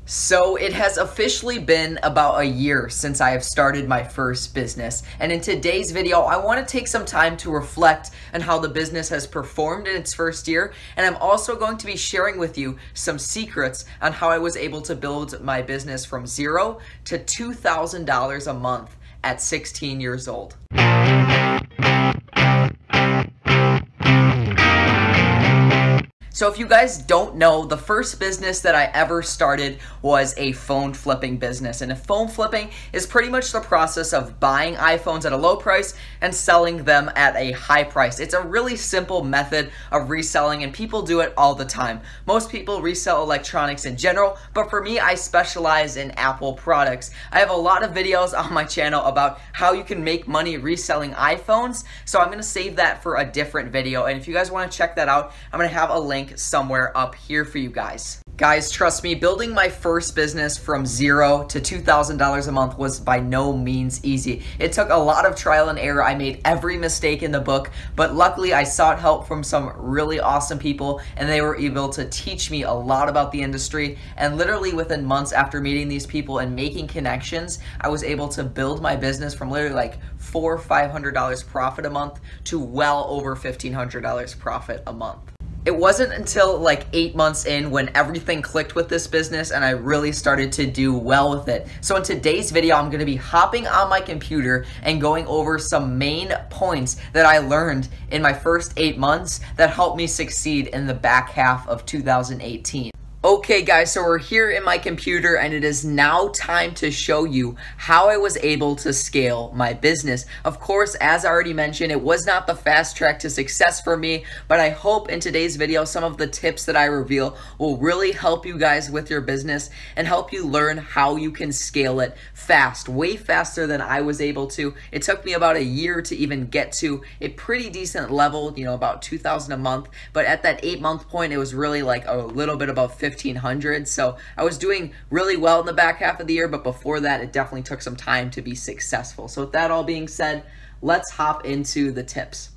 So it has officially been about a year since I have started my first business, and in today's video I want to take some time to reflect on how the business has performed in its first year, and I'm also going to be sharing with you some secrets on how I was able to build my business from $0 to $2,000 a month at 16 years old. So if you guys don't know, the first business that I ever started was a phone flipping business. And phone flipping is pretty much the process of buying iPhones at a low price and selling them at a high price. It's a really simple method of reselling and people do it all the time. Most people resell electronics in general, but for me, I specialize in Apple products. I have a lot of videos on my channel about how you can make money reselling iPhones, so I'm gonna save that for a different video. And if you guys wanna check that out, I'm gonna have a link somewhere up here for you guys. Guys, trust me, building my first business from $0 to $2,000 a month was by no means easy. It took a lot of trial and error. I made every mistake in the book, but luckily I sought help from some really awesome people and they were able to teach me a lot about the industry. And literally within months after meeting these people and making connections, I was able to build my business from literally like $400 or $500 profit a month to well over $1,500 profit a month. It wasn't until like 8 months in when everything clicked with this business and I really started to do well with it. So in today's video, I'm gonna be hopping on my computer and going over some main points that I learned in my first 8 months that helped me succeed in the back half of 2018. Okay guys, so we're here in my computer and it is now time to show you how I was able to scale my business. Of course, as I already mentioned, it was not the fast track to success for me, but I hope in today's video some of the tips that I reveal will really help you guys with your business and help you learn how you can scale it fast, way faster than I was able to. It took me about a year to even get to a pretty decent level, you know, about 2,000 a month, but at that 8-month point, it was really like a little bit above 1,500. So I was doing really well in the back half of the year, but before that, it definitely took some time to be successful. So with that all being said, let's hop into the tips.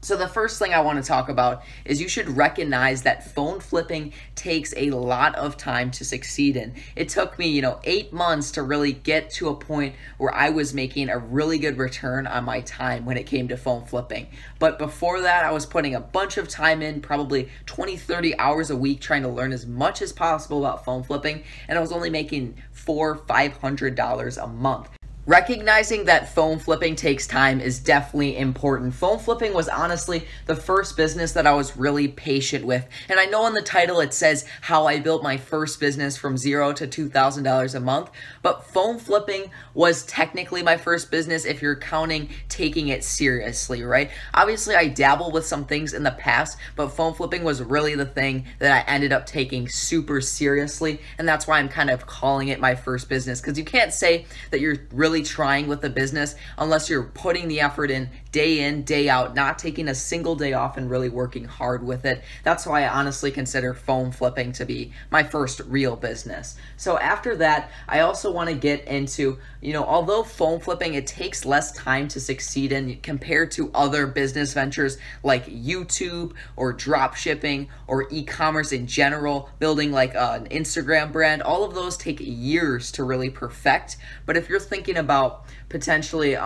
So the first thing I want to talk about is you should recognize that phone flipping takes a lot of time to succeed in. It took me, 8 months to really get to a point where I was making a really good return on my time when it came to phone flipping. But before that, I was putting a bunch of time in, probably 20, 30 hours a week trying to learn as much as possible about phone flipping, and I was only making $400, $500 a month. Recognizing that phone flipping takes time is definitely important. Phone flipping was honestly the first business that I was really patient with. And I know in the title it says how I built my first business from $0 to $2,000 a month, but phone flipping was technically my first business if you're counting taking it seriously, right? Obviously, I dabbled with some things in the past, but phone flipping was really the thing that I ended up taking super seriously. And that's why I'm kind of calling it my first business, because you can't say that you're really trying with the business unless you're putting the effort in, day out, not taking a single day off and really working hard with it. That's why I honestly consider phone flipping to be my first real business. So after that, I also want to get into, although phone flipping, it takes less time to succeed in compared to other business ventures like YouTube or drop shipping or e-commerce in general, building like an Instagram brand. All of those take years to really perfect. But if you're thinking about potentially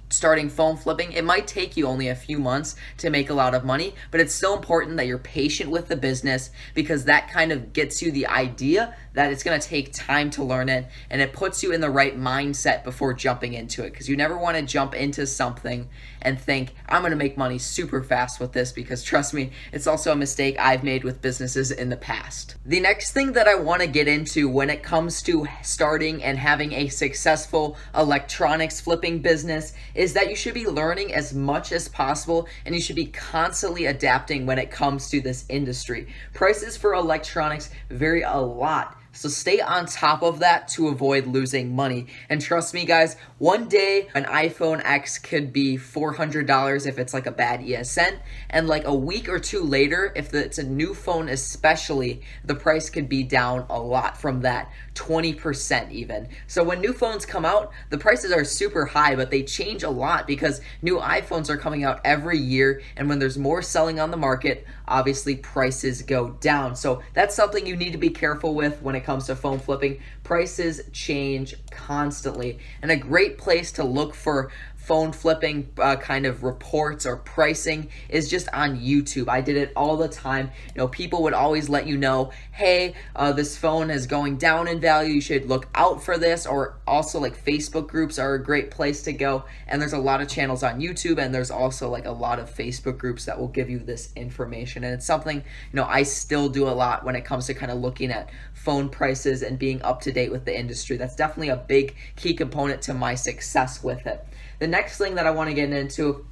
starting phone flipping, it might take you only a few months to make a lot of money, but it's still important that you're patient with the business because that kind of gets you the idea that it's going to take time to learn it, and it puts you in the right mindset before jumping into it, because you never want to jump into something and think, I'm going to make money super fast with this, because trust me, it's also a mistake I've made with businesses in the past. The next thing that I want to get into when it comes to starting and having a successful electronics flipping business is that you should be learning as much as possible, and you should be constantly adapting when it comes to this industry. Prices for electronics vary a lot, so stay on top of that to avoid losing money. And trust me guys, one day an iPhone X could be $400 if it's like a bad ESN, and like a week or two later, if it's a new phone especially, the price could be down a lot from that, 20% even. So when new phones come out, the prices are super high, but they change a lot because new iPhones are coming out every year, and when there's more selling on the market, obviously prices go down. So that's something you need to be careful with when it it comes to phone flipping. Prices change constantly, and a great place to look for phone flipping kind of reports or pricing is just on YouTube. I did it all the time. People would always let you know, hey, this phone is going down in value, you should look out for this. Or also, like, Facebook groups are a great place to go, and there's a lot of channels on YouTube, and there's also like a lot of Facebook groups that will give you this information. And it's something I still do a lot when it comes to kind of looking at phone prices and being up to date with the industry. That's definitely a big key component to my success with it. The next thing that I want to get into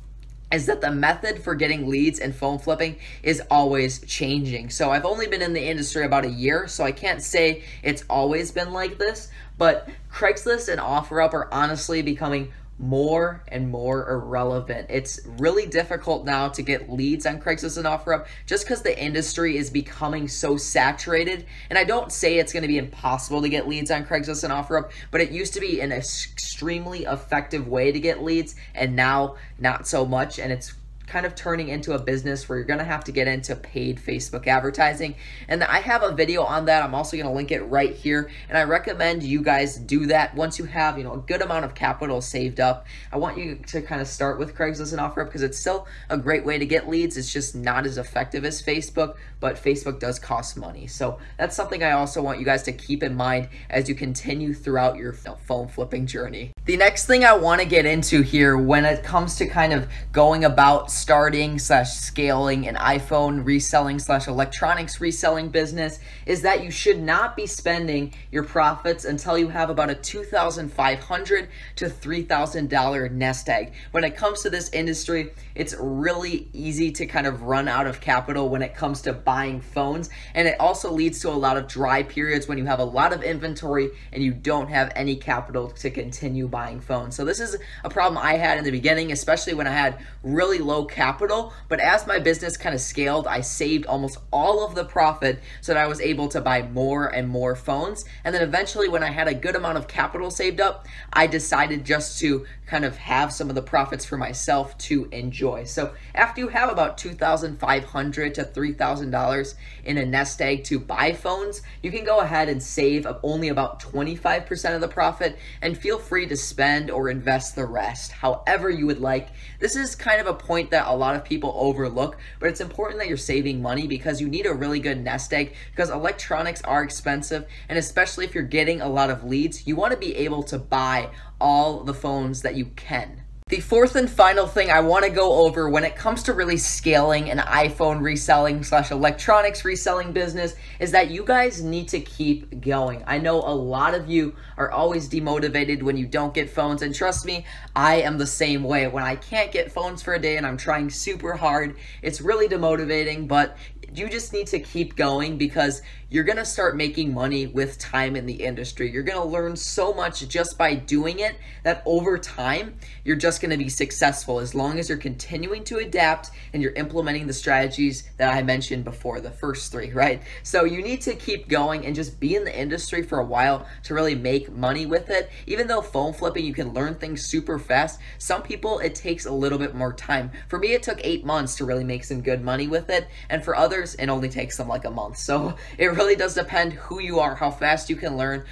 is that the method for getting leads and phone flipping is always changing. So I've only been in the industry about a year, so I can't say it's always been like this, but Craigslist and OfferUp are honestly becoming more and more irrelevant. It's really difficult now to get leads on Craigslist and OfferUp just because the industry is becoming so saturated. And I don't say it's going to be impossible to get leads on Craigslist and OfferUp, but it used to be an extremely effective way to get leads, and now not so much. And it's kind of turning into a business where you're going to have to get into paid Facebook advertising. And I have a video on that. I'm also going to link it right here. And I recommend you guys do that once you have, a good amount of capital saved up. I want you to kind of start with Craigslist and OfferUp because it's still a great way to get leads. It's just not as effective as Facebook, but Facebook does cost money. So that's something I also want you guys to keep in mind as you continue throughout your phone flipping journey. The next thing I want to get into here when it comes to kind of going about starting / scaling an iPhone reselling / electronics reselling business is that you should not be spending your profits until you have about a $2,500 to $3,000 nest egg. When it comes to this industry, it's really easy to kind of run out of capital when it comes to buying phones, and it also leads to a lot of dry periods when you have a lot of inventory and you don't have any capital to continue buying phones. So this is a problem I had in the beginning, especially when I had really low capital, but as my business kind of scaled, I saved almost all of the profit so that I was able to buy more and more phones. And then eventually, when I had a good amount of capital saved up, I decided just to kind of have some of the profits for myself to enjoy. So after you have about $2,500 to $3,000 in a nest egg to buy phones, you can go ahead and save only about 25% of the profit and feel free to spend or invest the rest however you would like. This is kind of a point that a lot of people overlook, but it's important that you're saving money because you need a really good nest egg because electronics are expensive, and especially if you're getting a lot of leads, you want to be able to buy all the phones that you can. The fourth and final thing I want to go over when it comes to really scaling an iPhone reselling / electronics reselling business is that you guys need to keep going. I know a lot of you are always demotivated when you don't get phones, and trust me, I am the same way. When I can't get phones for a day and I'm trying super hard, it's really demotivating, but you just need to keep going because you're going to start making money with time in the industry. You're going to learn so much just by doing it that over time, you're just going to be successful as long as you're continuing to adapt and you're implementing the strategies that I mentioned before, the first three, right? So you need to keep going and just be in the industry for a while to really make money with it. Even though phone flipping, you can learn things super fast, some people, it takes a little bit more time. For me, it took 8 months to really make some good money with it, and for others, it only takes them like a month. So it really does depend who you are, how fast you can learn.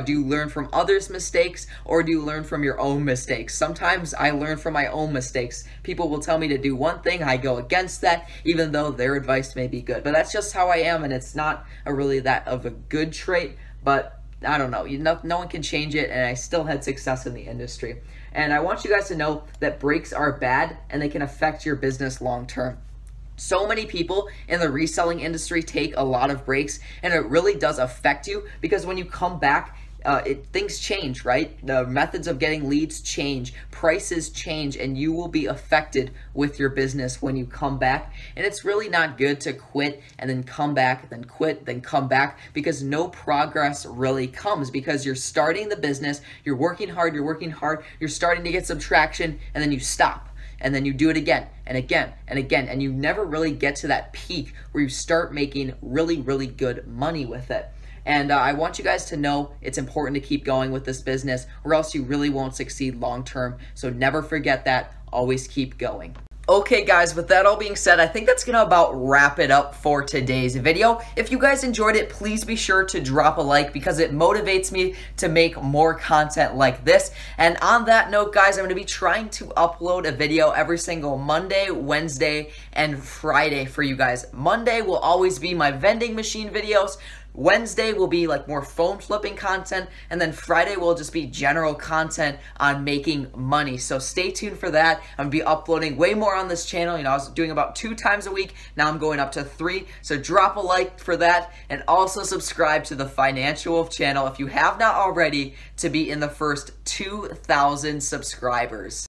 Do you learn from others' mistakes or do you learn from your own mistakes? Sometimes I learn from my own mistakes. People will tell me to do one thing, I go against that, even though their advice may be good. But that's just how I am, and it's not really that of a good trait, but I don't know. No one can change it, and I still had success in the industry. And I want you guys to know that breaks are bad, and they can affect your business long term. So many people in the reselling industry take a lot of breaks, and it really does affect you because when you come back, things change, right? The methods of getting leads change, prices change, and you will be affected with your business when you come back. And it's really not good to quit and then come back, then quit, then come back, because no progress really comes because you're starting the business, you're working hard, you're starting to get some traction, and then you stop. And then you do it again and again and again, and you never really get to that peak where you start making really, really good money with it. And I want you guys to know it's important to keep going with this business or else you really won't succeed long term. So never forget that. Always keep going. Okay guys, with that all being said, I think that's gonna about wrap it up for today's video. If you guys enjoyed it, please be sure to drop a like because it motivates me to make more content like this. And on that note, guys, I'm gonna be trying to upload a video every single Monday, Wednesday, and Friday for you guys. Monday will always be my vending machine videos. Wednesday will be like more phone flipping content, and then Friday will just be general content on making money. So stay tuned for that. I'm gonna be uploading way more on this channel. You know, I was doing about 2 times a week. Now I'm going up to 3. So drop a like for that, and also subscribe to the Financial Wolf channel if you have not already to be in the first 2,000 subscribers.